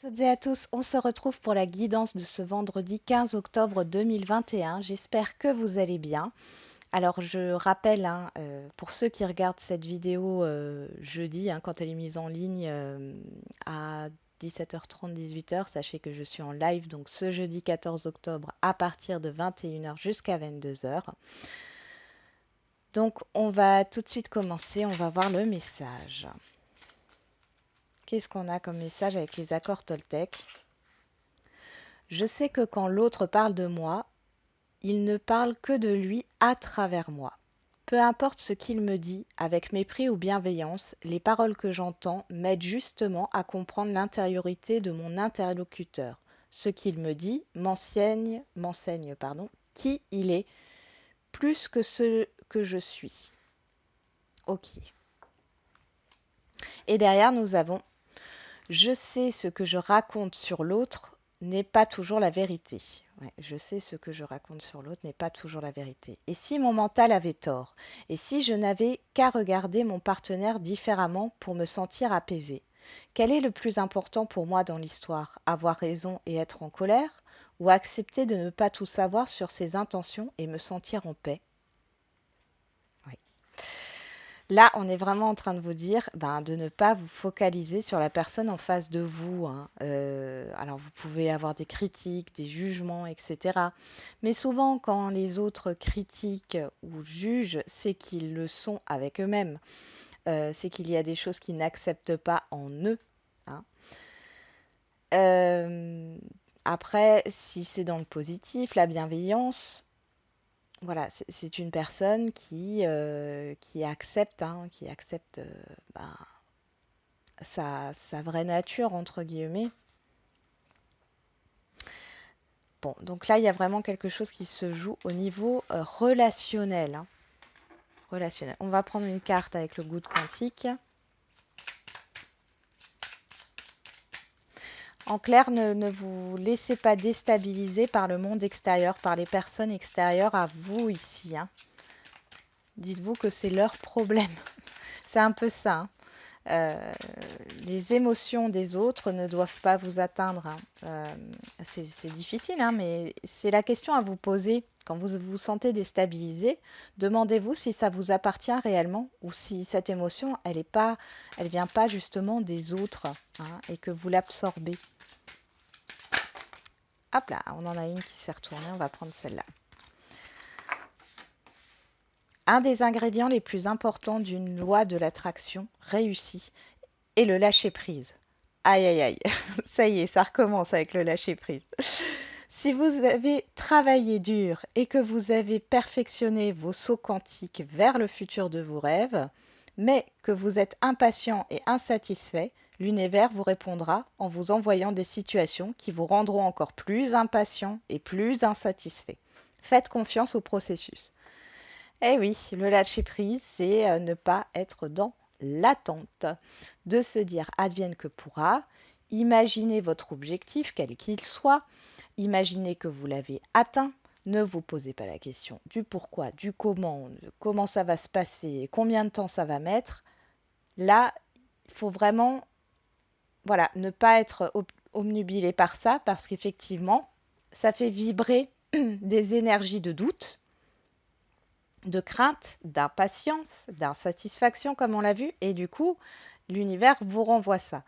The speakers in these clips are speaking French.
Toutes et à tous, on se retrouve pour la guidance de ce vendredi 15 octobre 2021. J'espère que vous allez bien. Alors je rappelle, pour ceux qui regardent cette vidéo jeudi, quand elle est mise en ligne à 17h30, 18h, sachez que je suis en live donc ce jeudi 14 octobre à partir de 21h jusqu'à 22h. Donc on va tout de suite commencer, on va voir le message. Qu'est-ce qu'on a comme message avec les accords Toltec? Je sais que quand l'autre parle de moi, il ne parle que de lui à travers moi. Peu importe ce qu'il me dit, avec mépris ou bienveillance, les paroles que j'entends m'aident justement à comprendre l'intériorité de mon interlocuteur. Ce qu'il me dit m'enseigne, qui il est, plus que ce que je suis. Ok. Et derrière, nous avons je sais ce que je raconte sur l'autre n'est pas toujours la vérité. Ouais, je sais ce que je raconte sur l'autre n'est pas toujours la vérité. Et si mon mental avait tort? Et si je n'avais qu'à regarder mon partenaire différemment pour me sentir apaisée? Quel est le plus important pour moi dans l'histoire? Avoir raison et être en colère? Ou accepter de ne pas tout savoir sur ses intentions et me sentir en paix? Oui. Là, on est vraiment en train de vous dire de ne pas vous focaliser sur la personne en face de vous. Alors, vous pouvez avoir des critiques, des jugements, etc. Mais souvent, quand les autres critiquent ou jugent, c'est qu'ils le sont avec eux-mêmes. C'est qu'il y a des choses qu'ils n'acceptent pas en eux. hein. Euh, Après, si c'est dans le positif, la bienveillance, voilà, c'est une personne qui accepte, ben, sa vraie nature, entre guillemets. Bon, donc là, il y a vraiment quelque chose qui se joue au niveau relationnel. Relationnel. On va prendre une carte avec le goutte quantique. En clair, ne vous laissez pas déstabiliser par le monde extérieur, par les personnes extérieures à vous ici. Dites-vous que c'est leur problème. C'est un peu ça. Euh, les émotions des autres ne doivent pas vous atteindre. C'est difficile, mais c'est la question à vous poser. Quand vous vous sentez déstabilisé, demandez-vous si ça vous appartient réellement ou si cette émotion, elle vient pas justement des autres et que vous l'absorbez. Hop là, on en a une qui s'est retournée, on va prendre celle-là. Un des ingrédients les plus importants d'une loi de l'attraction réussie est le lâcher-prise. Aïe, aïe, aïe. Ça y est, ça recommence avec le lâcher-prise. Si vous avez travaillé dur et que vous avez perfectionné vos sauts quantiques vers le futur de vos rêves, mais que vous êtes impatient et insatisfait, l'univers vous répondra en vous envoyant des situations qui vous rendront encore plus impatient et plus insatisfait. Faites confiance au processus. Eh oui, le lâcher-prise, c'est ne pas être dans l'attente, de se dire advienne que pourra, imaginez votre objectif, quel qu'il soit, imaginez que vous l'avez atteint, ne vous posez pas la question du pourquoi, du comment, de comment ça va se passer, combien de temps ça va mettre. Là, il faut vraiment ne pas être obnubilé par ça parce qu'effectivement, ça fait vibrer des énergies de doute, de crainte, d'impatience, d'insatisfaction, comme on l'a vu, et du coup, l'univers vous renvoie ça.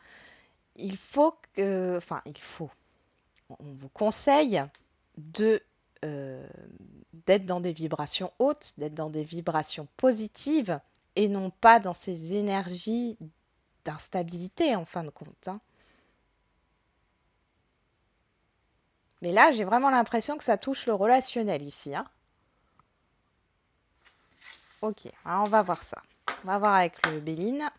On vous conseille de d'être dans des vibrations hautes, d'être dans des vibrations positives, et non pas dans ces énergies d'instabilité, en fin de compte. Mais là, j'ai vraiment l'impression que ça touche le relationnel ici. Ok, alors on va voir ça. On va voir avec le Béline.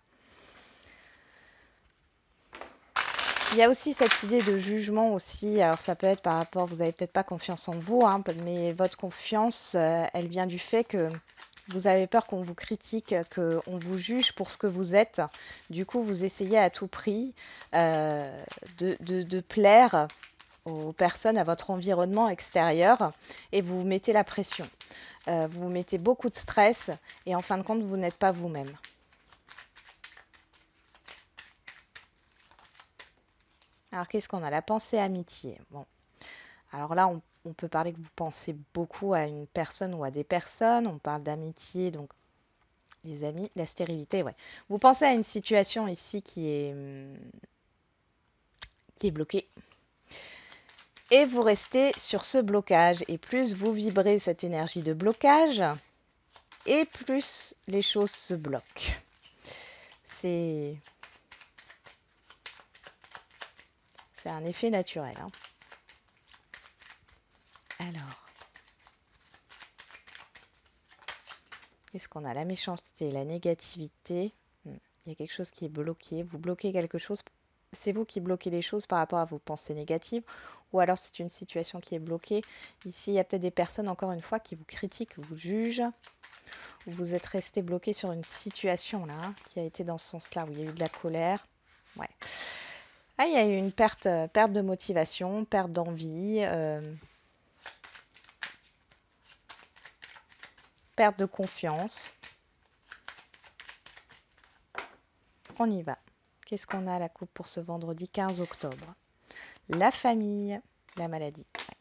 Il y a aussi cette idée de jugement aussi. Alors ça peut être par rapport, vous n'avez peut-être pas confiance en vous, mais votre confiance, elle vient du fait que vous avez peur qu'on vous critique, qu'on vous juge pour ce que vous êtes. Du coup, vous essayez à tout prix de plaire aux personnes, à votre environnement extérieur, et vous vous mettez la pression. Vous vous mettez beaucoup de stress, et en fin de compte, vous n'êtes pas vous-même. Alors, qu'est-ce qu'on a? La pensée amitié. Bon, alors là, on peut parler que vous pensez beaucoup à une personne ou à des personnes. On parle d'amitié, donc les amis, la stérilité, ouais. Vous pensez à une situation ici qui est bloquée. Et vous restez sur ce blocage. Et plus vous vibrez cette énergie de blocage, et plus les choses se bloquent. C'est un effet naturel, hein. Alors, qu'est-ce qu'on a? La méchanceté, la négativité. Il y a quelque chose qui est bloqué. Vous bloquez quelque chose. C'est vous qui bloquez les choses par rapport à vos pensées négatives. Ou alors c'est une situation qui est bloquée. Ici, il y a peut-être des personnes, encore une fois, qui vous critiquent, vous jugent. Ou vous êtes resté bloqué sur une situation là, hein, qui a été dans ce sens-là, où il y a eu de la colère. Ouais. Ah, il y a eu une perte de motivation, perte d'envie, perte de confiance. On y va. Qu'est-ce qu'on a à la coupe pour ce vendredi 15 octobre? La famille, la maladie. Ouais.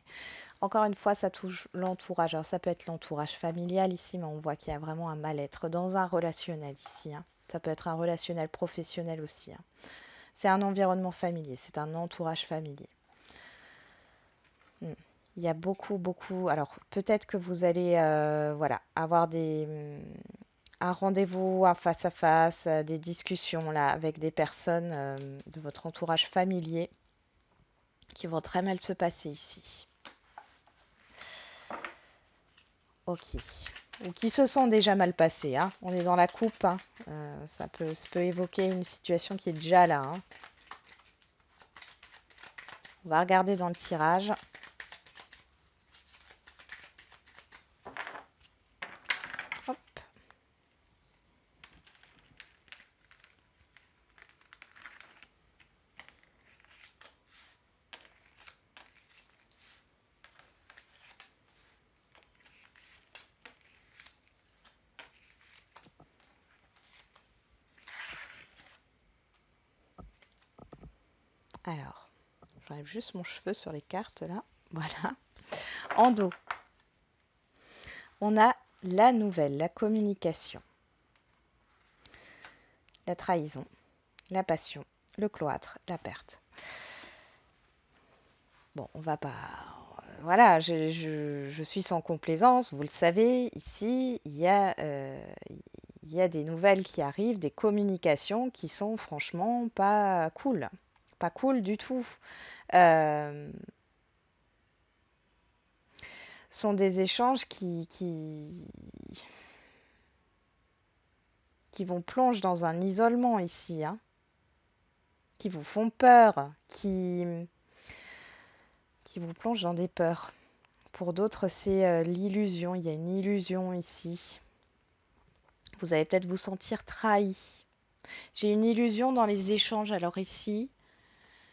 Encore une fois, ça touche l'entourage. Alors, ça peut être l'entourage familial ici, mais on voit qu'il y a vraiment un mal-être dans un relationnel ici, hein. Ça peut être un relationnel professionnel aussi, hein. C'est un environnement familier, c'est un entourage familier. Il y a beaucoup, beaucoup. Alors, peut-être que vous allez voilà, avoir un rendez-vous, un face-à-face, des discussions là, avec des personnes de votre entourage familier qui vont très mal se passer ici. Ok. Ou qui se sont déjà mal passées, hein. On est dans la coupe, hein. Ça peut évoquer une situation qui est déjà là, hein. On va regarder dans le tirage. Hop. Alors, j'enlève juste mon cheveu sur les cartes là. Voilà. En dos, on a la nouvelle, la communication, la trahison, la passion, le cloître, la perte. Bon, on va pas. Voilà, je suis sans complaisance, vous le savez, ici, il y a des nouvelles qui arrivent, des communications qui sont franchement pas cool. Pas cool du tout. Euh, sont des échanges qui vont plonger dans un isolement ici, hein, qui vous font peur, qui vous plongent dans des peurs. Pour d'autres, c'est l'illusion. Il y a une illusion ici. Vous allez peut-être vous sentir trahi. J'ai une illusion dans les échanges. Alors ici,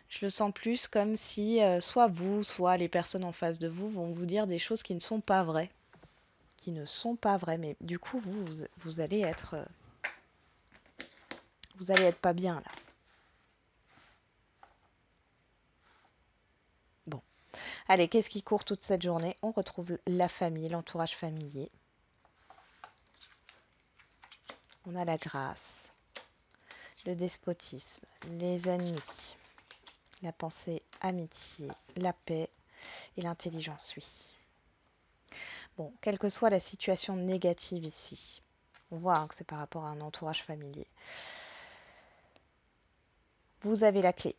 je le sens plus comme si soit vous, soit les personnes en face de vous vont vous dire des choses qui ne sont pas vraies. Qui ne sont pas vraies. Mais du coup, vous allez être... vous allez être pas bien là. Bon. Allez, qu'est-ce qui court toute cette journée? On retrouve la famille, l'entourage familier. On a la grâce, le despotisme, les ennemis, la pensée amitié, la paix et l'intelligence, oui. Bon, quelle que soit la situation négative ici, on voit hein, que c'est par rapport à un entourage familier. Vous avez la clé.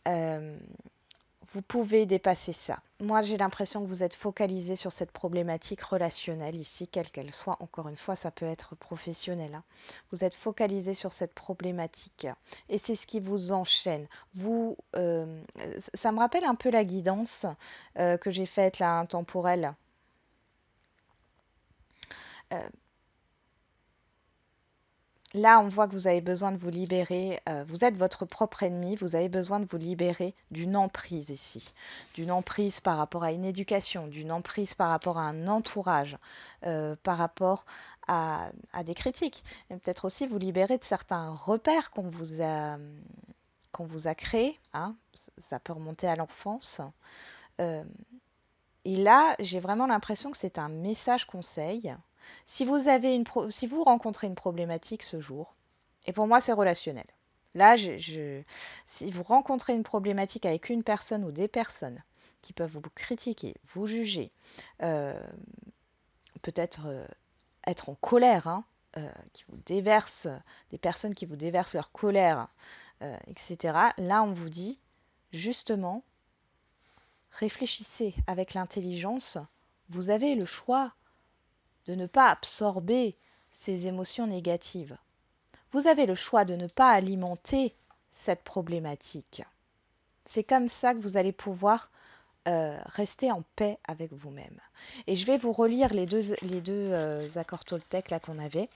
Euh, vous pouvez dépasser ça. Moi, j'ai l'impression que vous êtes focalisé sur cette problématique relationnelle ici, quelle qu'elle soit. Encore une fois, ça peut être professionnel, hein. Vous êtes focalisé sur cette problématique et c'est ce qui vous enchaîne. Ça me rappelle un peu la guidance que j'ai faite là, intemporelle. Euh, Là, on voit que vous avez besoin de vous libérer. Vous êtes votre propre ennemi. Vous avez besoin de vous libérer d'une emprise ici. D'une emprise par rapport à une éducation, d'une emprise par rapport à un entourage, par rapport à des critiques. Et peut-être aussi vous libérer de certains repères qu'on vous a créé, hein, ça peut remonter à l'enfance. Euh, et là, j'ai vraiment l'impression que c'est un message conseil. Si vous avez si vous rencontrez une problématique ce jour, et pour moi c'est relationnel. Là, si vous rencontrez une problématique avec une personne ou des personnes qui peuvent vous critiquer, vous juger, euh, peut-être être en colère, hein, qui vous déversent, des personnes qui vous déversent leur colère, etc. Là, on vous dit justement, réfléchissez avec l'intelligence. Vous avez le choix de ne pas absorber ces émotions négatives. Vous avez le choix de ne pas alimenter cette problématique. C'est comme ça que vous allez pouvoir rester en paix avec vous-même. Et je vais vous relire les deux accords Toltec là qu'on avait,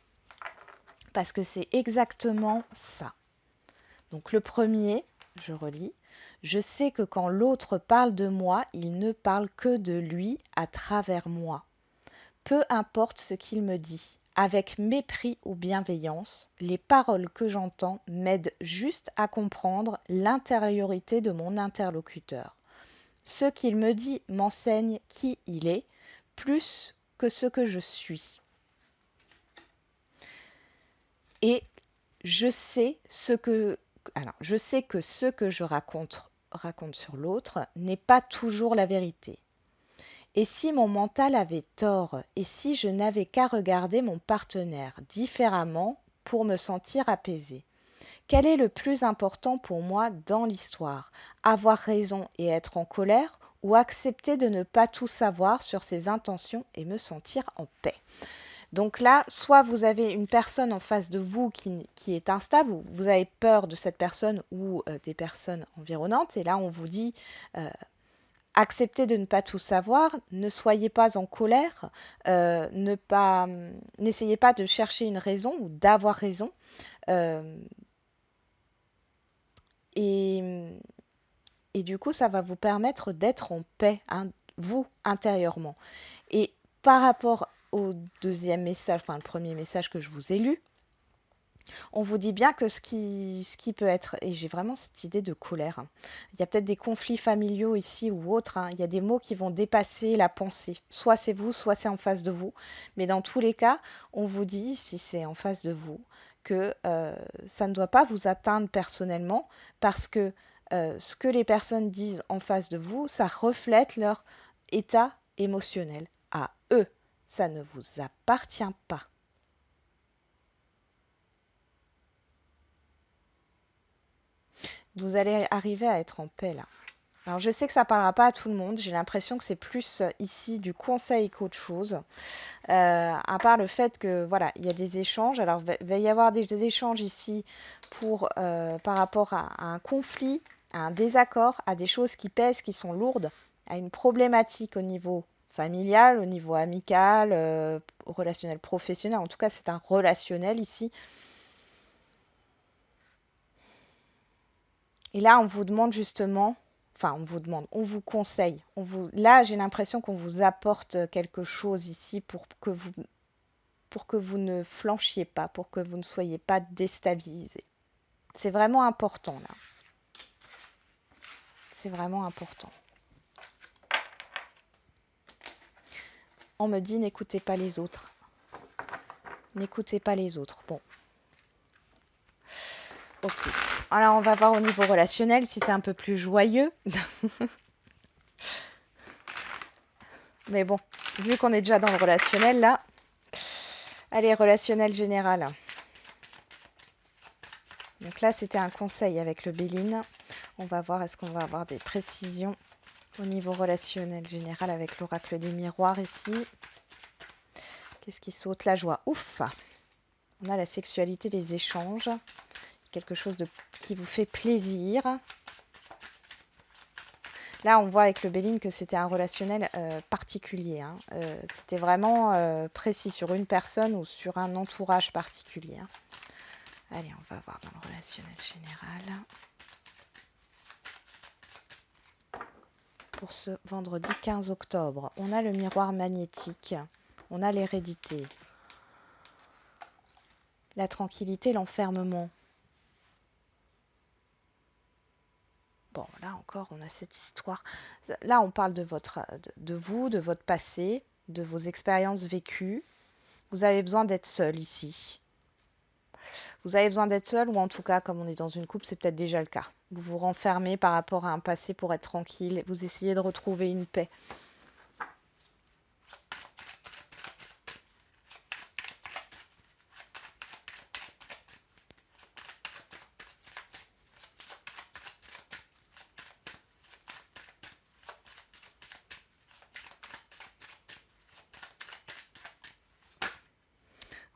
parce que c'est exactement ça. Donc le premier, je relis, je sais que quand l'autre parle de moi, il ne parle que de lui à travers moi. Peu importe ce qu'il me dit, avec mépris ou bienveillance, les paroles que j'entends m'aident juste à comprendre l'intériorité de mon interlocuteur. Ce qu'il me dit m'enseigne qui il est, plus que ce que je suis. Et je sais je sais que ce que je raconte sur l'autre n'est pas toujours la vérité. Et si mon mental avait tort, et si je n'avais qu'à regarder mon partenaire différemment pour me sentir apaisée? Quel est le plus important pour moi dans l'histoire? Avoir raison et être en colère, ou accepter de ne pas tout savoir sur ses intentions et me sentir en paix? Donc là, soit vous avez une personne en face de vous qui est instable, ou vous avez peur de cette personne ou des personnes environnantes, et là on vous dit acceptez de ne pas tout savoir, ne soyez pas en colère, n'essayez pas de chercher une raison ou d'avoir raison. euh, et, et du coup, ça va vous permettre d'être en paix, hein, vous, intérieurement. Et par rapport au deuxième message, enfin le premier message que je vous ai lu, on vous dit bien que ce qui peut être, et j'ai vraiment cette idée de colère, hein. Il y a peut-être des conflits familiaux ici ou autres, hein. Il y a des mots qui vont dépasser la pensée. Soit c'est vous, soit c'est en face de vous. Mais dans tous les cas, on vous dit, si c'est en face de vous, que ça ne doit pas vous atteindre personnellement, parce que ce que les personnes disent en face de vous, ça reflète leur état émotionnel à eux. Ça ne vous appartient pas. Vous allez arriver à être en paix là. Alors je sais que ça ne parlera pas à tout le monde, j'ai l'impression que c'est plus ici du conseil qu'autre chose. À part le fait que voilà, il y a des échanges. Alors il va y avoir des échanges ici par rapport à un conflit, à un désaccord, à des choses qui pèsent, qui sont lourdes, à une problématique au niveau familial, au niveau amical, relationnel, professionnel. En tout cas, c'est un relationnel ici. Et là, on vous demande justement, enfin, on vous demande, on vous conseille. Là, j'ai l'impression qu'on vous apporte quelque chose ici pour que vous ne flanchiez pas, pour que vous ne soyez pas déstabilisé. C'est vraiment important là. C'est vraiment important. On me dit n'écoutez pas les autres. N'écoutez pas les autres. Bon. Ok. Alors on va voir au niveau relationnel si c'est un peu plus joyeux. Mais bon, vu qu'on est déjà dans le relationnel là. Allez, relationnel général. Donc là, c'était un conseil avec le Béline. On va voir, est-ce qu'on va avoir des précisions au niveau relationnel général avec l'oracle des miroirs ici. Qu'est-ce qui saute? La joie. Ouf! On a la sexualité, les échanges. Quelque chose qui vous fait plaisir. Là, on voit avec le Béline que c'était un relationnel particulier, hein. C'était vraiment précis sur une personne ou sur un entourage particulier, hein. Allez, on va voir dans le relationnel général. Pour ce vendredi 15 octobre, on a le miroir magnétique, on a l'hérédité, la tranquillité, l'enfermement. Bon, là encore, on a cette histoire. Là, on parle de vous, de votre passé, de vos expériences vécues. Vous avez besoin d'être seul ici. Vous avez besoin d'être seul, ou en tout cas, comme on est dans une couple, c'est peut-être déjà le cas. Vous vous renfermez par rapport à un passé pour être tranquille. Vous essayez de retrouver une paix.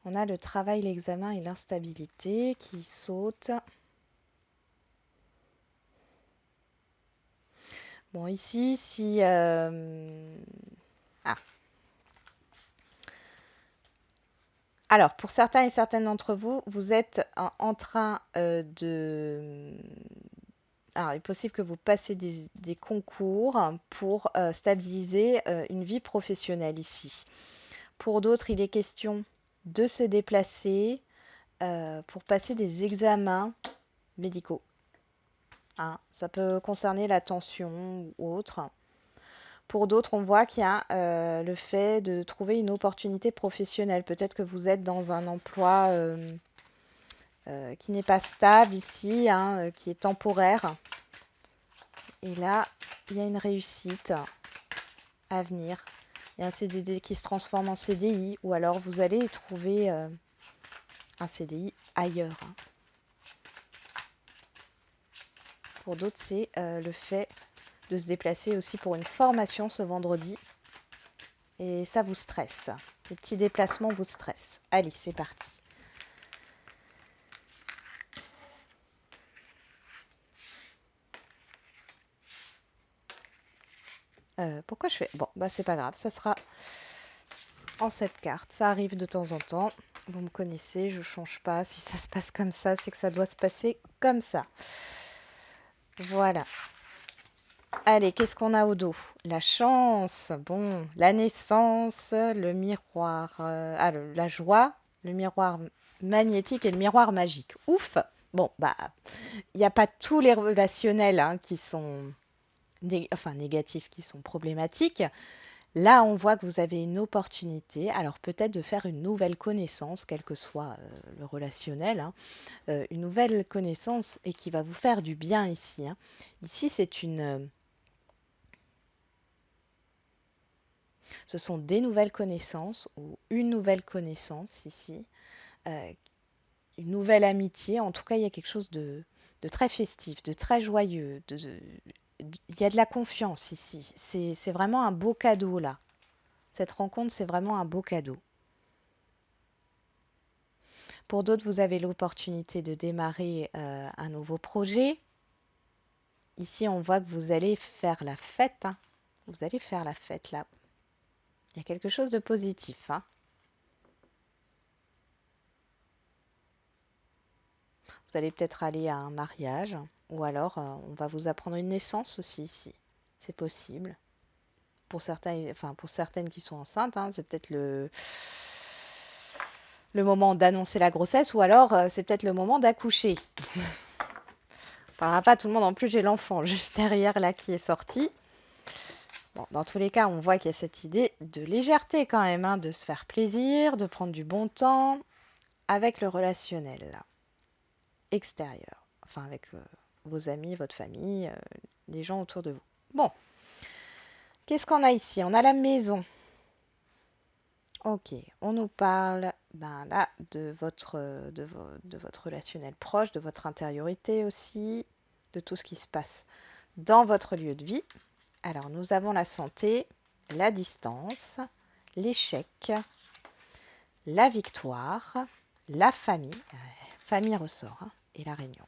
On a le travail, l'examen et l'instabilité qui sautent. Bon, ici, si... Ah. Alors, pour certains et certaines d'entre vous, vous êtes en train de... Alors, il est possible que vous passez des concours pour stabiliser une vie professionnelle ici. Pour d'autres, il est question de se déplacer pour passer des examens médicaux. Hein. Ça peut concerner la tension ou autre. Pour d'autres, on voit qu'il y a le fait de trouver une opportunité professionnelle. Peut-être que vous êtes dans un emploi qui n'est pas stable ici, hein, qui est temporaire. Et là, il y a une réussite à venir. Il y a un CDD qui se transforme en CDI, ou alors vous allez trouver un CDI ailleurs. Hein. Pour d'autres, c'est le fait de se déplacer aussi pour une formation ce vendredi. Et ça vous stresse. Les petits déplacements vous stressent. Allez, c'est parti. Pourquoi je fais... Bon, bah c'est pas grave, ça sera en cette carte. Ça arrive de temps en temps. Vous me connaissez, je change pas. Si ça se passe comme ça, c'est que ça doit se passer comme ça. Voilà. Allez, qu'est-ce qu'on a au dos? La chance, bon, la naissance, le miroir, la joie, le miroir magnétique et le miroir magique. Ouf! Bon, bah, il n'y a pas tous les relationnels hein, qui sont négatifs, qui sont problématiques. Là, on voit que vous avez une opportunité, alors peut-être de faire une nouvelle connaissance, quel que soit le relationnel, hein, une nouvelle connaissance et qui va vous faire du bien ici. Hein. Ici, ce sont des nouvelles connaissances ou une nouvelle connaissance ici, euh, une nouvelle amitié. En tout cas, il y a quelque chose de très festif, de très joyeux. Il y a de la confiance ici. C'est vraiment un beau cadeau là. Cette rencontre, c'est vraiment un beau cadeau. Pour d'autres, vous avez l'opportunité de démarrer un nouveau projet. Ici, on voit que vous allez faire la fête. Hein. Vous allez faire la fête là. Il y a quelque chose de positif. Hein. Vous allez peut-être aller à un mariage ou alors on va vous apprendre une naissance aussi ici. C'est possible. Pour certains, enfin pour certaines qui sont enceintes, hein, c'est peut-être le moment d'annoncer la grossesse ou alors c'est peut-être le moment d'accoucher. Enfin, pas tout le monde, en plus j'ai l'enfant juste derrière là qui est sorti. Bon, dans tous les cas, on voit qu'il y a cette idée de légèreté quand même, hein, de se faire plaisir, de prendre du bon temps avec le relationnel là, extérieur. Enfin avec vos amis, votre famille, les gens autour de vous. Bon, qu'est-ce qu'on a ici? On a la maison. Ok, on nous parle ben là de votre relationnel proche, de votre intériorité aussi, de tout ce qui se passe dans votre lieu de vie. Alors nous avons la santé, la distance, l'échec, la victoire, la famille, famille ressort, hein, et la réunion.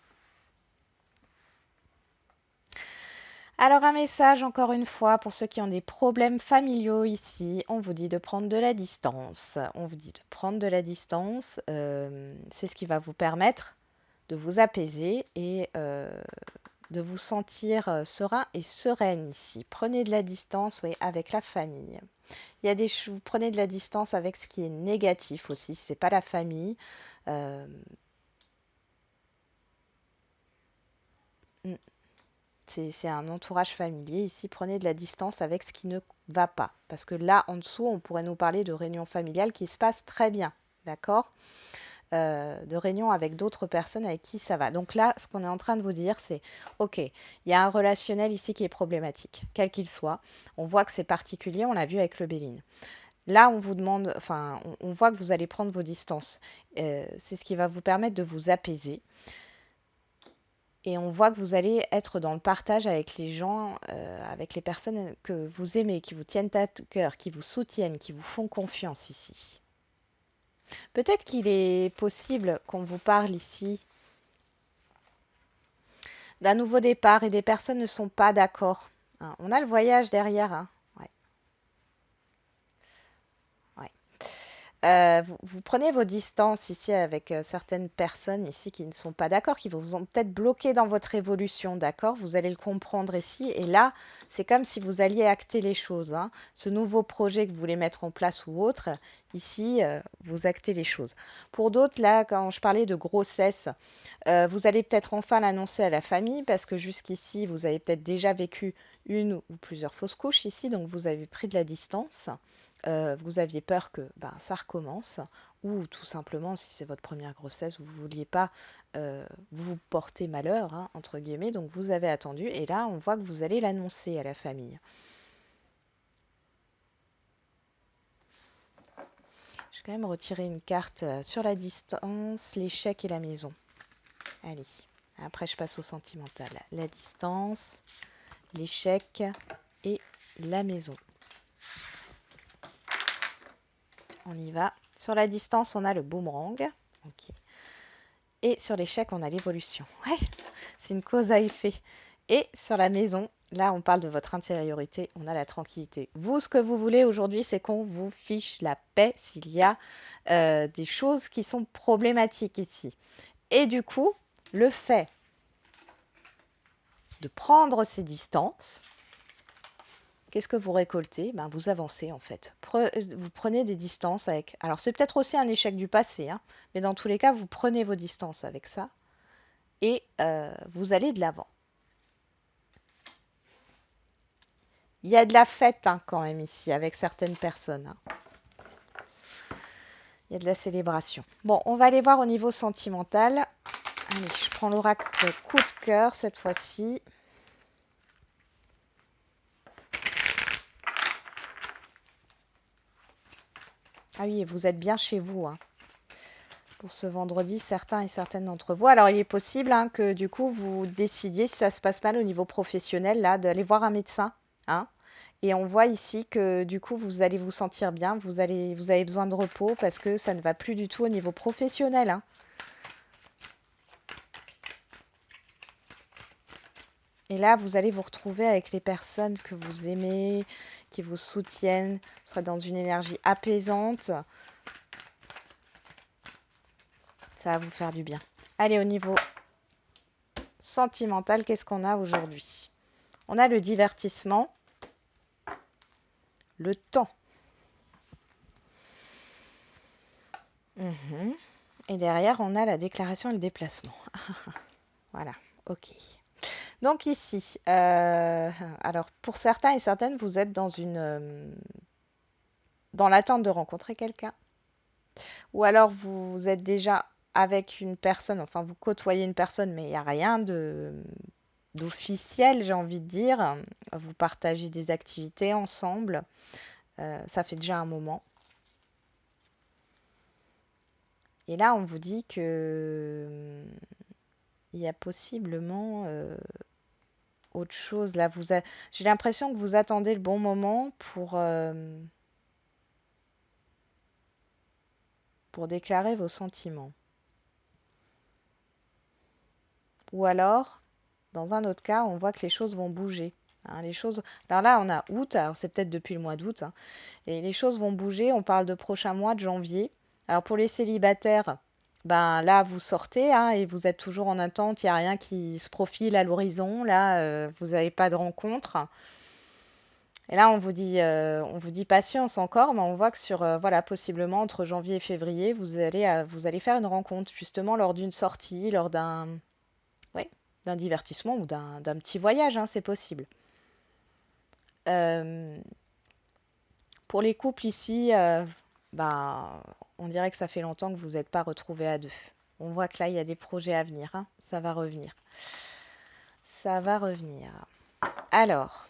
Alors un message encore une fois pour ceux qui ont des problèmes familiaux ici, on vous dit de prendre de la distance. On vous dit de prendre de la distance, c'est ce qui va vous permettre de vous apaiser et de vous sentir serein et sereine ici. Prenez de la distance oui, avec la famille. Il y a vous prenez de la distance avec ce qui est négatif aussi, c'est pas la famille. Euh, c'est un entourage familier. Ici, prenez de la distance avec ce qui ne va pas. Parce que là, en dessous, on pourrait nous parler de réunions familiales qui se passent très bien. D'accord? De réunions avec d'autres personnes avec qui ça va. Donc là, ce qu'on est en train de vous dire, c'est, OK, il y a un relationnel ici qui est problématique, quel qu'il soit. On voit que c'est particulier, on l'a vu avec le Béline. Là, on vous demande, enfin, on voit que vous allez prendre vos distances. C'est ce qui va vous permettre de vous apaiser. Et on voit que vous allez être dans le partage avec les gens, avec les personnes que vous aimez, qui vous tiennent à cœur, qui vous soutiennent, qui vous font confiance ici. Peut-être qu'il est possible qu'on vous parle ici d'un nouveau départ et des personnes ne sont pas d'accord. Hein. On a le voyage derrière. Hein. Ouais, ouais. Vous prenez vos distances ici avec certaines personnes ici qui ne sont pas d'accord, qui vous ont peut-être bloqué dans votre évolution, d'accord? Vous allez le comprendre ici. Et là, c'est comme si vous alliez acter les choses. Hein. Ce nouveau projet que vous voulez mettre en place ou autre, ici, vous actez les choses. Pour d'autres, là, quand je parlais de grossesse, vous allez peut-être enfin l'annoncer à la famille parce que jusqu'ici, vous avez peut-être déjà vécu une ou plusieurs fausses couches ici, donc vous avez pris de la distance. Vous aviez peur que ça recommence, ou tout simplement, si c'est votre première grossesse, vous ne vouliez pas vous porter malheur, hein, entre guillemets, donc vous avez attendu, et là, on voit que vous allez l'annoncer à la famille. Je vais quand même retirer une carte sur la distance, l'échec et la maison. Allez, après je passe au sentimental. La distance, l'échec et la maison. On y va. Sur la distance, on a le boomerang. Ok. Et sur l'échec, on a l'évolution. Ouais, c'est une cause à effet. Et sur la maison, là, on parle de votre intériorité, on a la tranquillité. Vous, ce que vous voulez aujourd'hui, c'est qu'on vous fiche la paix s'il y a des choses qui sont problématiques ici. Et du coup, le fait de prendre ces distances, qu'est-ce que vous récoltez? Vous avancez en fait. Vous prenez des distances avec... Alors c'est peut-être aussi un échec du passé, hein, mais dans tous les cas, vous prenez vos distances avec ça et vous allez de l'avant. Il y a de la fête hein, quand même ici avec certaines personnes. Hein. Il y a de la célébration. Bon, on va aller voir au niveau sentimental. Allez, je prends l'oracle coup de cœur cette fois-ci. Ah oui, vous êtes bien chez vous. Hein. Pour ce vendredi, certains et certaines d'entre vous. Alors, il est possible hein, que du coup, vous décidiez, si ça se passe mal au niveau professionnel, là, d'aller voir un médecin. Hein. Et on voit ici que du coup, vous allez vous sentir bien, vous avez besoin de repos parce que ça ne va plus du tout au niveau professionnel. Hein. Et là, vous allez vous retrouver avec les personnes que vous aimez, qui vous soutiennent. Vous serez dans une énergie apaisante. Ça va vous faire du bien. Allez, au niveau sentimental, qu'est-ce qu'on a aujourd'hui? On a le divertissement, le temps. Et derrière, on a la déclaration et le déplacement. Voilà, ok. Donc ici, alors pour certains et certaines, vous êtes dans l'attente de rencontrer quelqu'un. Ou alors vous êtes déjà avec une personne, enfin vous côtoyez une personne, mais il n'y a rien d'officiel, j'ai envie de dire. Vous partagez des activités ensemble. Ça fait déjà un moment. Et là, on vous dit que il y a possiblement autre chose. Là, j'ai l'impression que vous attendez le bon moment pour déclarer vos sentiments. Ou alors, dans un autre cas, on voit que les choses vont bouger. Hein, les choses... Alors là, on a août, alors c'est peut-être depuis le mois d'août, hein, et les choses vont bouger. On parle de prochain mois, de janvier. Alors pour les célibataires, là, vous sortez hein, et vous êtes toujours en attente. Il n'y a rien qui se profile à l'horizon. Là, vous n'avez pas de rencontre. Et là, on vous dit patience encore, mais on voit que sur, voilà, possiblement entre janvier et février, vous allez faire une rencontre, justement lors d'une sortie, lors d'un... Oui. d'un divertissement ou d'un petit voyage, hein, c'est possible. Euh, pour les couples ici, ben, on dirait que ça fait longtemps que vous n'êtes pas retrouvés à deux. On voit que là, il y a des projets à venir, hein. Ça va revenir. Ça va revenir. Alors,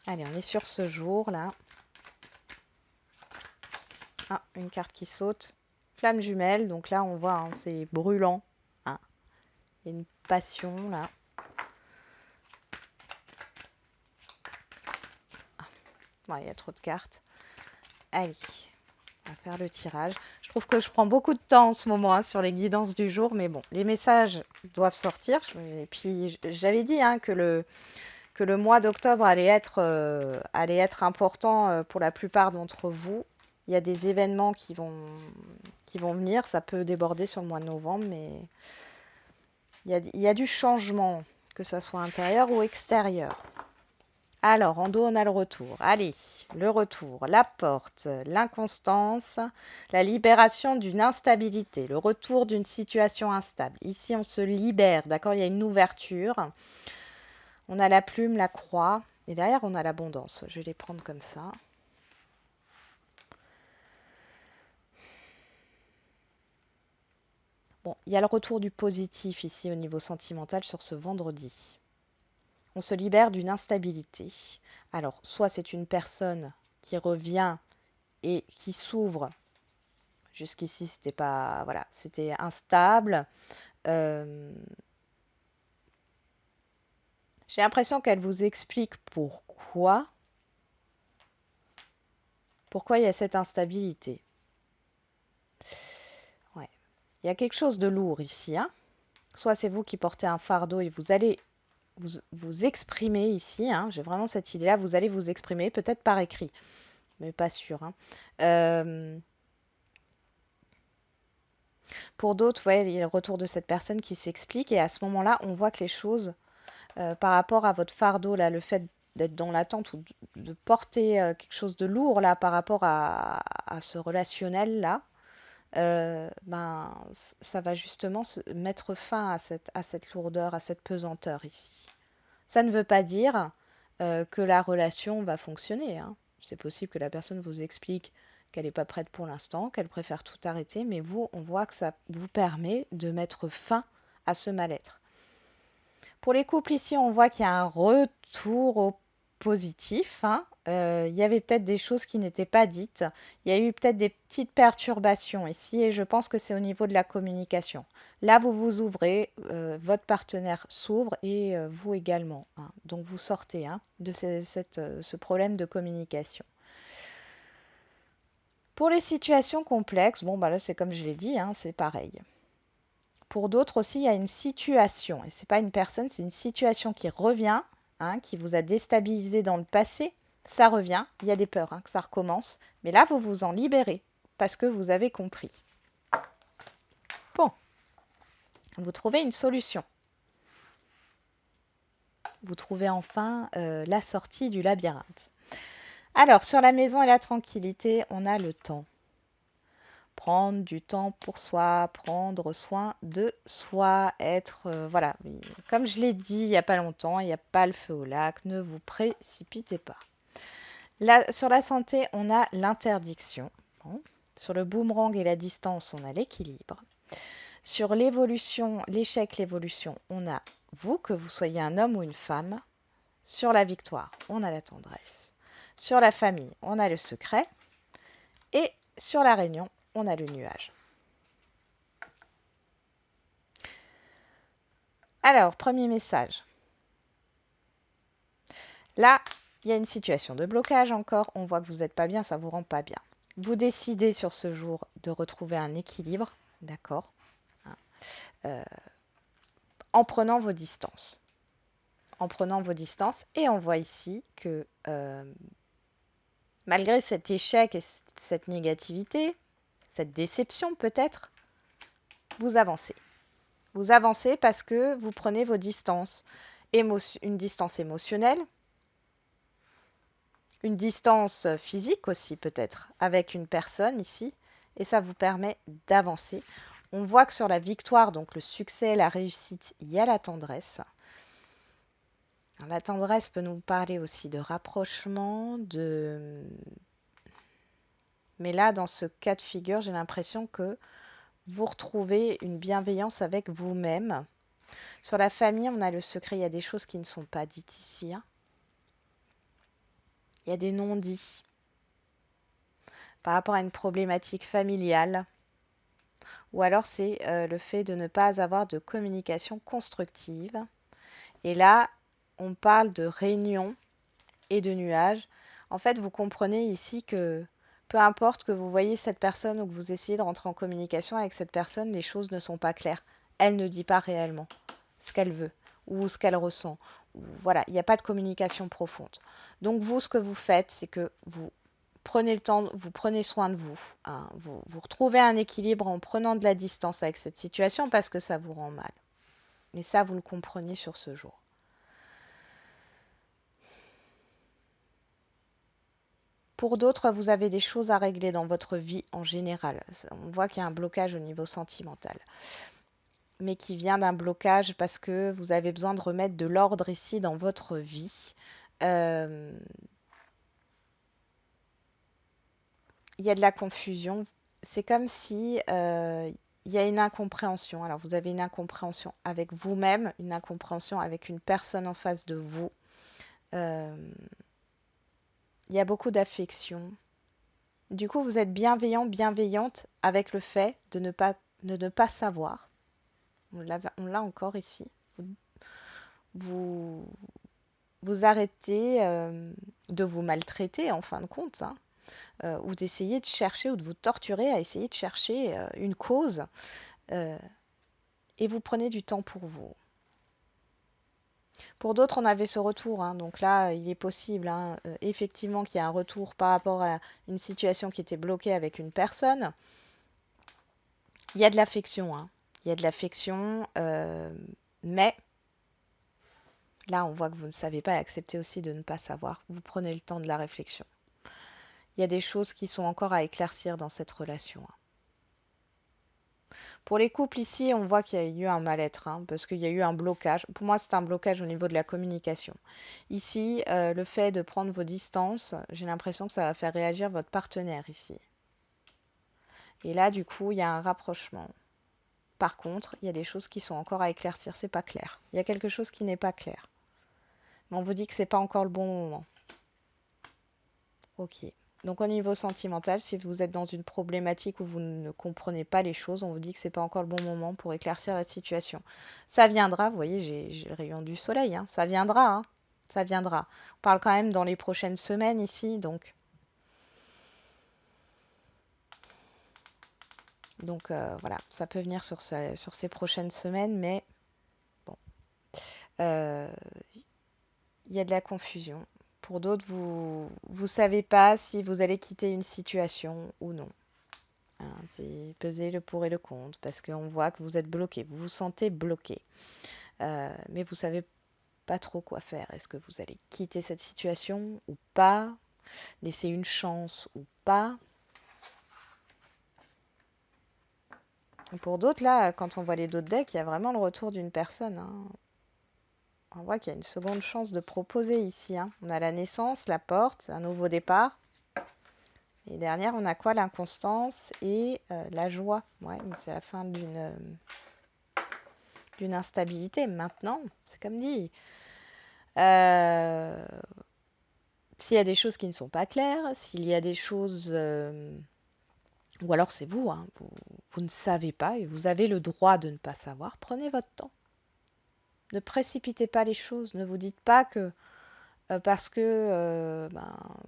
allez, on est sur ce jour-là. Ah, une carte qui saute. Flamme jumelle, donc là, on voit, hein, c'est brûlant. Ah, il y a une passion, là. Ouais, il y a trop de cartes. Allez, on va faire le tirage. Je trouve que je prends beaucoup de temps en ce moment, hein, sur les guidances du jour, mais bon, les messages doivent sortir. Et puis, j'avais dit, hein, que le mois d'octobre allait être important, pour la plupart d'entre vous. Il y a des événements qui vont venir. Ça peut déborder sur le mois de novembre, mais il y a du changement, que ça soit intérieur ou extérieur. Alors, en dos, on a le retour. Allez, le retour, la porte, l'inconstance, la libération d'une instabilité, le retour d'une situation instable. Ici, on se libère, d'accord? Il y a une ouverture. On a la plume, la croix, et derrière, on a l'abondance. Je vais les prendre comme ça. Bon, il y a le retour du positif ici au niveau sentimental sur ce vendredi. On se libère d'une instabilité. Alors, soit c'est une personne qui revient et qui s'ouvre. Jusqu'ici, c'était pas, voilà, c'était instable. Euh, j'ai l'impression qu'elle vous explique pourquoi il y a cette instabilité. Ouais. Il y a quelque chose de lourd ici, hein. Soit c'est vous qui portez un fardeau et vous allez vous exprimer ici, hein. J'ai vraiment cette idée-là. Vous allez vous exprimer, peut-être par écrit, mais pas sûr, hein. Euh, pour d'autres, ouais, il y a le retour de cette personne qui s'explique et à ce moment-là, on voit que les choses, par rapport à votre fardeau, là, le fait d'être dans l'attente ou de porter, quelque chose de lourd là par rapport à ce relationnel là, ben, ça va justement mettre fin à cette lourdeur, à cette pesanteur ici. Ça ne veut pas dire, que la relation va fonctionner, hein. C'est possible que la personne vous explique qu'elle n'est pas prête pour l'instant, qu'elle préfère tout arrêter, mais vous, on voit que ça vous permet de mettre fin à ce mal-être. Pour les couples ici, on voit qu'il y a un retour au positif, hein. Il y avait peut-être des choses qui n'étaient pas dites. Il y a eu peut-être des petites perturbations ici et je pense que c'est au niveau de la communication. Là, vous vous ouvrez, votre partenaire s'ouvre et vous également, hein. Donc, vous sortez, hein, de ce problème de communication. Pour les situations complexes, bon, bah là, c'est comme je l'ai dit, hein, c'est pareil. Pour d'autres aussi, il y a une situation. Et ce n'est pas une personne, c'est une situation qui revient, hein, qui vous a déstabilisé dans le passé. Ça revient. Il y a des peurs, hein, que ça recommence. Mais là, vous vous en libérez parce que vous avez compris. Bon, vous trouvez une solution. Vous trouvez enfin, la sortie du labyrinthe. Alors, sur la maison et la tranquillité, on a le temps. Prendre du temps pour soi, prendre soin de soi, être, voilà, comme je l'ai dit il n'y a pas longtemps, il n'y a pas le feu au lac, ne vous précipitez pas. Là, sur la santé, on a l'interdiction. Bon. Sur le boomerang et la distance, on a l'équilibre. Sur l'évolution, l'échec, l'évolution, on a vous, que vous soyez un homme ou une femme. Sur la victoire, on a la tendresse. Sur la famille, on a le secret. Et sur la réunion, on a le nuage. Alors, premier message. Là, il y a une situation de blocage encore. On voit que vous n'êtes pas bien, ça ne vous rend pas bien. Vous décidez sur ce jour de retrouver un équilibre, d'accord, en prenant vos distances. En prenant vos distances. Et on voit ici que, malgré cet échec et cette négativité, cette déception peut-être, vous avancez. Vous avancez parce que vous prenez vos distances. Une distance émotionnelle, une distance physique aussi peut-être avec une personne ici, et ça vous permet d'avancer. On voit que sur la victoire, donc le succès, la réussite, il y a la tendresse. Alors, la tendresse peut nous parler aussi de rapprochement, mais là, dans ce cas de figure, j'ai l'impression que vous retrouvez une bienveillance avec vous-même. Sur la famille, on a le secret, il y a des choses qui ne sont pas dites ici, hein. Il y a des non-dits par rapport à une problématique familiale, ou alors c'est le fait de ne pas avoir de communication constructive. Et là, on parle de réunion et de nuages. En fait, vous comprenez ici que peu importe que vous voyez cette personne ou que vous essayez de rentrer en communication avec cette personne, les choses ne sont pas claires. Elle ne dit pas réellement ce qu'elle veut ou ce qu'elle ressent. Voilà, il n'y a pas de communication profonde. Donc vous, ce que vous faites, c'est que vous prenez le temps, vous prenez soin de vous, hein. Vous retrouvez un équilibre en prenant de la distance avec cette situation parce que ça vous rend mal. Et ça, vous le comprenez sur ce jour. Pour d'autres, vous avez des choses à régler dans votre vie en général. On voit qu'il y a un blocage au niveau sentimental, mais qui vient d'un blocage parce que vous avez besoin de remettre de l'ordre ici dans votre vie. Euh, il y a de la confusion. C'est comme si il y a une incompréhension. Alors vous avez une incompréhension avec vous-même, une incompréhension avec une personne en face de vous. Euh, il y a beaucoup d'affection. Du coup, vous êtes bienveillant, bienveillante avec le fait de ne pas savoir. On l'a encore ici. Vous, vous arrêtez de vous maltraiter en fin de compte, hein, ou d'essayer de chercher ou de vous torturer à essayer de chercher une cause, euh, et vous prenez du temps pour vous. Pour d'autres, on avait ce retour, hein, donc là, il est possible, hein, effectivement qu'il y ait un retour par rapport à une situation qui était bloquée avec une personne. Il y a de l'affection, hein. Il y a de l'affection, mais là, on voit que vous ne savez pas et acceptez aussi de ne pas savoir. Vous prenez le temps de la réflexion. Il y a des choses qui sont encore à éclaircir dans cette relation, hein. Pour les couples ici, on voit qu'il y a eu un mal-être, hein, parce qu'il y a eu un blocage. Pour moi, c'est un blocage au niveau de la communication. Ici, le fait de prendre vos distances, j'ai l'impression que ça va faire réagir votre partenaire ici. Et là, du coup, il y a un rapprochement. Par contre, il y a des choses qui sont encore à éclaircir, c'est pas clair. Il y a quelque chose qui n'est pas clair. Mais on vous dit que c'est pas encore le bon moment. Ok. Donc au niveau sentimental, si vous êtes dans une problématique où vous ne comprenez pas les choses, on vous dit que c'est pas encore le bon moment pour éclaircir la situation. Ça viendra, vous voyez, j'ai le rayon du soleil, hein. Ça viendra, hein. Ça viendra. On parle quand même dans les prochaines semaines ici, donc voilà, ça peut venir sur ces prochaines semaines, mais bon, euh, il y a de la confusion. Pour d'autres, vous ne savez pas si vous allez quitter une situation ou non. Hein, c'est peser le pour et le contre parce qu'on voit que vous êtes bloqué, vous vous sentez bloqué. Mais vous savez pas trop quoi faire. Est-ce que vous allez quitter cette situation ou pas? Laisser une chance ou pas? Et pour d'autres, là, quand on voit les d'autres decks, il y a vraiment le retour d'une personne, hein. On voit qu'il y a une seconde chance de proposer ici, hein. On a la naissance, la porte, un nouveau départ. Et derrière, on a quoi? L'inconstance et la joie. Ouais, mais c'est la fin d'une instabilité. Maintenant, c'est comme dit. Euh, S'il y a des choses qui ne sont pas claires, s'il y a des choses... ou alors c'est vous, hein, vous ne savez pas et vous avez le droit de ne pas savoir, prenez votre temps. Ne précipitez pas les choses. Ne vous dites pas que parce que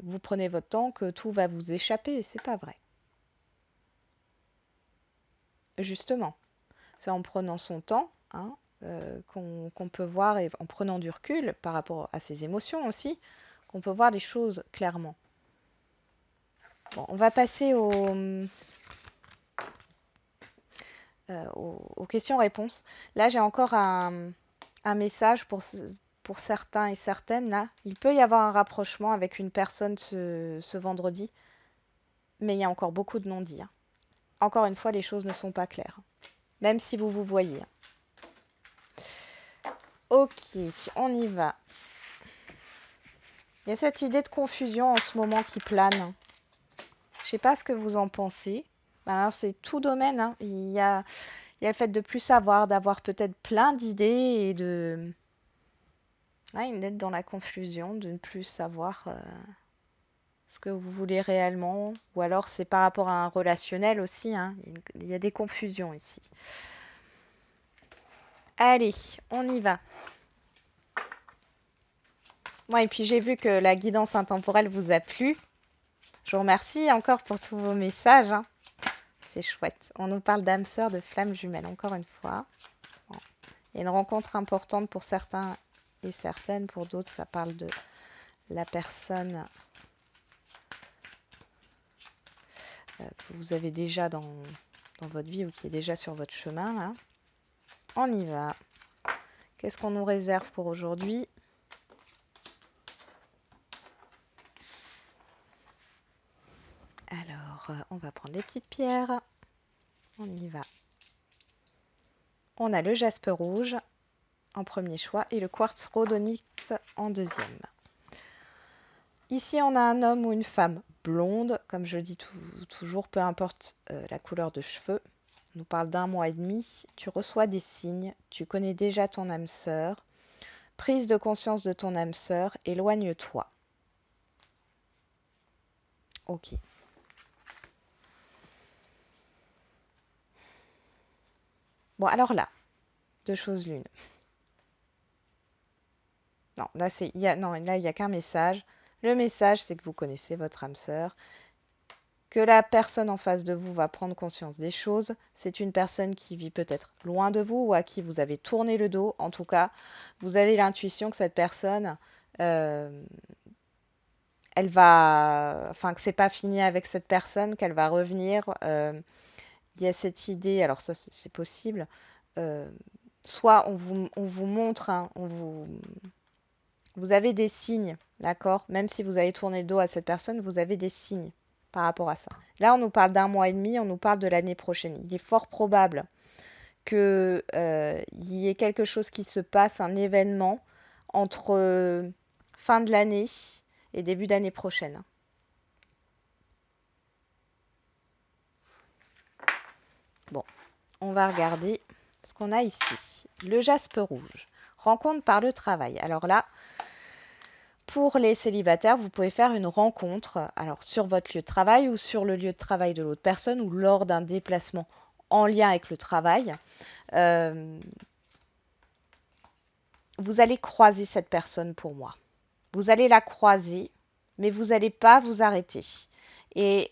vous prenez votre temps que tout va vous échapper. C'est pas vrai. Justement, c'est en prenant son temps, hein, qu'on peut voir, et en prenant du recul par rapport à ses émotions aussi, qu'on peut voir les choses clairement. Bon, on va passer aux questions-réponses. Là, j'ai encore un message pour certains et certaines, là, il peut y avoir un rapprochement avec une personne ce vendredi, mais il y a encore beaucoup de non-dits, hein. Encore une fois, les choses ne sont pas claires, même si vous vous voyez, hein. Ok, on y va. Il y a cette idée de confusion en ce moment qui plane. Je ne sais pas ce que vous en pensez. Alors, c'est tout domaine, hein. Il y a le fait de plus savoir, d'avoir peut-être plein d'idées et de... Ouais, d'être dans la confusion, de ne plus savoir ce que vous voulez réellement. Ou alors c'est par rapport à un relationnel aussi, hein. Il y a des confusions ici. Allez, on y va. Bon, et puis j'ai vu que la guidance intemporelle vous a plu. Je vous remercie encore pour tous vos messages, hein. C'est chouette. On nous parle d'âme sœur, de flamme jumelle, encore une fois. Bon. Il y a une rencontre importante pour certains et certaines. Pour d'autres, ça parle de la personne que vous avez déjà dans votre vie ou qui est déjà sur votre chemin, là. On y va. Qu'est-ce qu'on nous réserve pour aujourd'hui? Alors, on va prendre les petites pierres. On y va. On a le jaspe rouge en premier choix et le quartz rhodonite en deuxième. Ici, on a un homme ou une femme blonde, comme je dis toujours, peu importe la couleur de cheveux. On nous parle d'1 mois et demi. Tu reçois des signes, tu connais déjà ton âme sœur. Prise de conscience de ton âme sœur, éloigne-toi. Ok. Bon, alors là, deux choses l'une. Non, là, il n'y a qu'un message. Le message, c'est que vous connaissez votre âme sœur, que la personne en face de vous va prendre conscience des choses. C'est une personne qui vit peut-être loin de vous ou à qui vous avez tourné le dos. En tout cas, vous avez l'intuition que cette personne, elle va, enfin que c'est pas fini avec cette personne, qu'elle va revenir. Il y a cette idée, alors ça c'est possible. euh, Soit on vous montre, hein, vous avez des signes, d'accord? Même si vous avez tourné le dos à cette personne, vous avez des signes par rapport à ça. Là, on nous parle d'1 mois et demi, on nous parle de l'année prochaine. Il est fort probable qu'il y ait quelque chose qui se passe, un événement entre fin de l'année et début d'année prochaine. Bon, on va regarder ce qu'on a ici. Le jaspe rouge. Rencontre par le travail. Alors là, pour les célibataires, vous pouvez faire une rencontre, alors sur votre lieu de travail ou sur le lieu de travail de l'autre personne ou lors d'un déplacement en lien avec le travail. Vous allez croiser cette personne pour moi. Vous allez la croiser, mais vous n'allez pas vous arrêter. Et,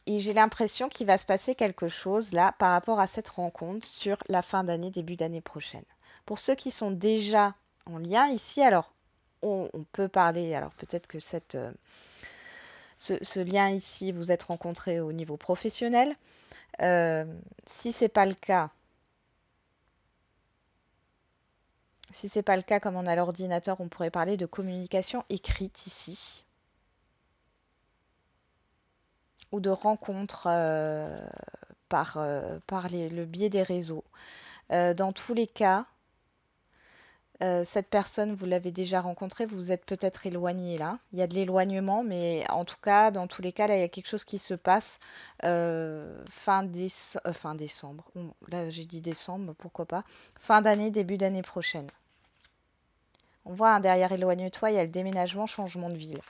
et j'ai l'impression qu'il va se passer quelque chose là par rapport à cette rencontre sur la fin d'année, début d'année prochaine. Pour ceux qui sont déjà en lien ici, alors on peut parler, alors peut-être que ce lien ici, vous êtes rencontrés au niveau professionnel. Si ce n'est pas le cas, si c'est pas le cas, comme on a l'ordinateur, on pourrait parler de communication écrite ici. Ou de rencontres par le biais des réseaux. Dans tous les cas, cette personne, vous l'avez déjà rencontrée, vous vous êtes peut-être éloigné là. Il y a de l'éloignement, mais en tout cas, dans tous les cas, là, il y a quelque chose qui se passe fin décembre. Là, j'ai dit décembre, pourquoi pas. Fin d'année, début d'année prochaine. On voit hein, derrière éloigne-toi, il y a le déménagement, changement de ville.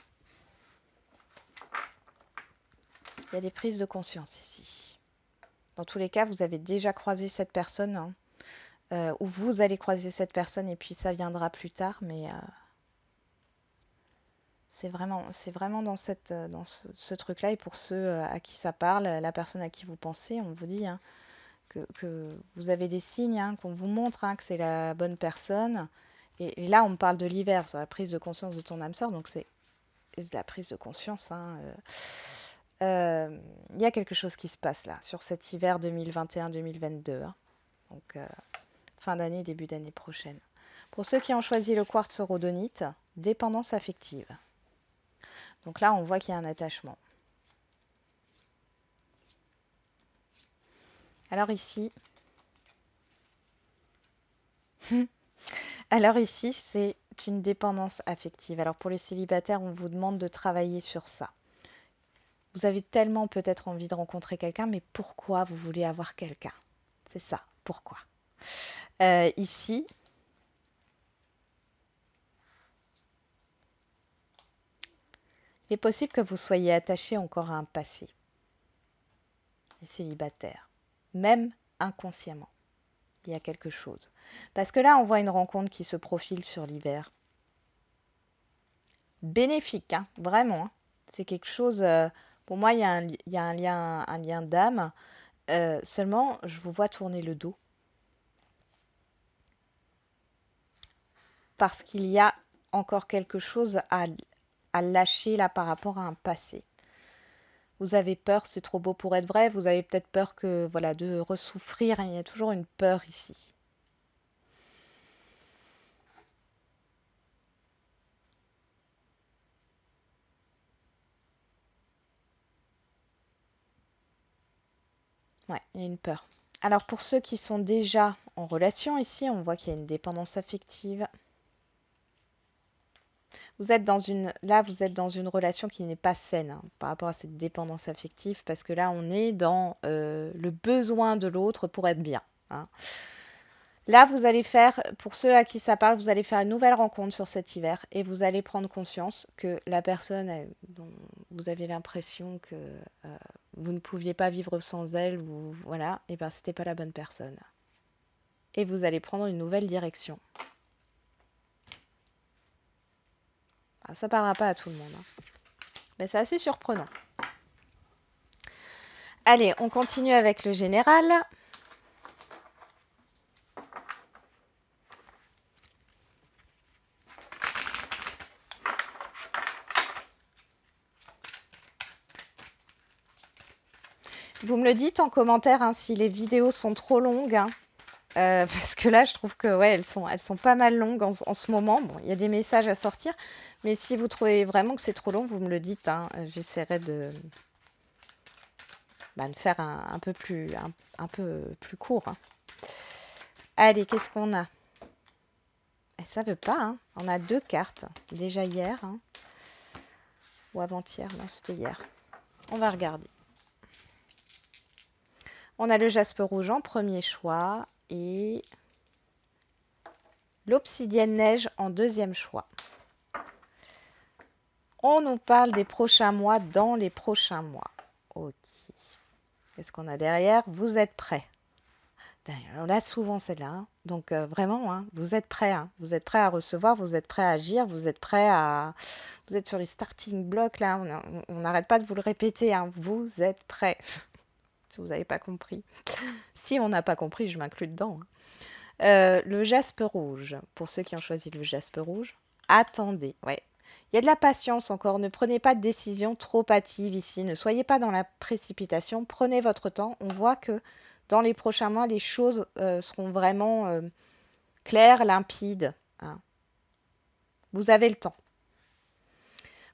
Il y a des prises de conscience ici. Dans tous les cas, vous avez déjà croisé cette personne, hein, ou vous allez croiser cette personne et puis ça viendra plus tard, mais c'est vraiment dans ce truc-là. Et pour ceux à qui ça parle, la personne à qui vous pensez, on vous dit hein, que vous avez des signes, hein, qu'on vous montre hein, que c'est la bonne personne. Et là, on me parle de l'hiver, c'est la prise de conscience de ton âme sœur, donc c'est la prise de conscience. Hein, il y a quelque chose qui se passe là, sur cet hiver 2021-2022. Hein. Donc, fin d'année, début d'année prochaine. Pour ceux qui ont choisi le quartz rhodonite, dépendance affective. Donc là, on voit qu'il y a un attachement. Alors ici, c'est une dépendance affective. Alors pour les célibataires, on vous demande de travailler sur ça. Vous avez tellement peut-être envie de rencontrer quelqu'un, mais pourquoi vous voulez avoir quelqu'un? C'est ça, pourquoi? Ici, il est possible que vous soyez attaché encore à un passé, les célibataires, même inconsciemment. Il y a quelque chose. Parce que là, on voit une rencontre qui se profile sur l'hiver. Bénéfique, hein, vraiment. Hein. C'est quelque chose. Pour moi, il y a un lien d'âme. Seulement, je vous vois tourner le dos. Parce qu'il y a encore quelque chose à lâcher là par rapport à un passé. Vous avez peur, c'est trop beau pour être vrai. Vous avez peut-être peur que, voilà, de ressouffrir. Il y a toujours une peur ici. Ouais, il y a une peur. Alors pour ceux qui sont déjà en relation, ici, on voit qu'il y a une dépendance affective. Là, vous êtes dans une relation qui n'est pas saine hein, par rapport à cette dépendance affective, parce que là, on est dans le besoin de l'autre pour être bien. Hein. Là, vous allez faire, pour ceux à qui ça parle, vous allez faire une nouvelle rencontre sur cet hiver et vous allez prendre conscience que la personne dont vous avez l'impression que vous ne pouviez pas vivre sans elle, ou voilà, et ben c'était pas la bonne personne. Et vous allez prendre une nouvelle direction. Ah, ça parlera pas à tout le monde. Hein. Mais c'est assez surprenant. Allez, on continue avec le général. Vous me le dites en commentaire hein, si les vidéos sont trop longues. Hein. Parce que là, je trouve que ouais, elles sont pas mal longues en ce moment. Bon, il y a des messages à sortir. Mais si vous trouvez vraiment que c'est trop long, vous me le dites. Hein. J'essaierai de faire un peu plus court. Hein. Allez, qu'est-ce qu'on a? Ça veut pas. Hein. On a 2 cartes. Déjà hier. Hein. Ou avant-hier. Non, c'était hier. On va regarder. On a le jaspe rouge en premier choix. Et l'obsidienne neige en deuxième choix. On nous parle des prochains mois dans les prochains mois. Ok. Qu'est-ce qu'on a derrière? Vous êtes prêts. On a souvent celle-là. Hein. Donc vraiment, hein, vous êtes prêts. Hein. Vous êtes prêts à recevoir, vous êtes prêts à agir, vous êtes prêts à... Vous êtes sur les starting blocks là. On n'arrête pas de vous le répéter. Hein. Vous êtes prêts. Si vous n'avez pas compris. Si on n'a pas compris, je m'inclus dedans. Hein. Le jaspe rouge. Pour ceux qui ont choisi le jaspe rouge, attendez. Ouais. Il y a de la patience encore. Ne prenez pas de décision trop hâtive ici. Ne soyez pas dans la précipitation. Prenez votre temps. On voit que dans les prochains mois, les choses seront vraiment claires, limpides. Hein. Vous avez le temps.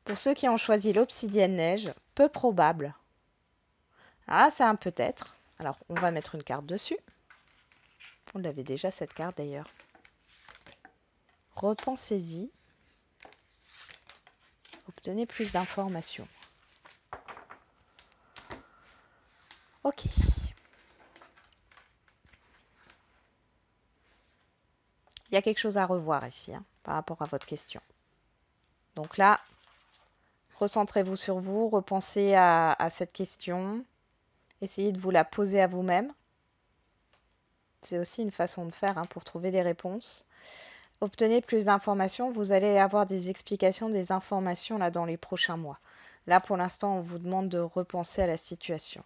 Pour ceux qui ont choisi l'obsidienne neige, peu probable. Ah, c'est un peut-être. Alors, on va mettre une carte dessus. On l'avait déjà, cette carte d'ailleurs. Repensez-y. Obtenez plus d'informations. Ok. Il y a quelque chose à revoir ici hein, par rapport à votre question. Donc là, recentrez-vous sur vous, repensez à cette question. Essayez de vous la poser à vous-même. C'est aussi une façon de faire hein, pour trouver des réponses. Obtenez plus d'informations. Vous allez avoir des explications, des informations là dans les prochains mois. Là, pour l'instant, on vous demande de repenser à la situation.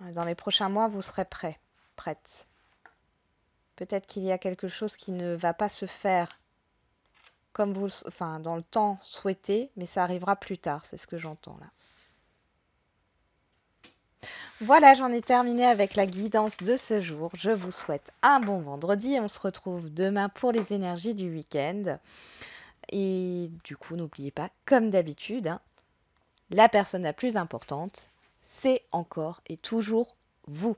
Dans les prochains mois, vous serez prêts, prête. Peut-être qu'il y a quelque chose qui ne va pas se faire comme vous, enfin, dans le temps souhaité, mais ça arrivera plus tard. C'est ce que j'entends là. Voilà, j'en ai terminé avec la guidance de ce jour. Je vous souhaite un bon vendredi et on se retrouve demain pour les énergies du week-end. Et du coup, n'oubliez pas, comme d'habitude, hein, la personne la plus importante, c'est encore et toujours vous.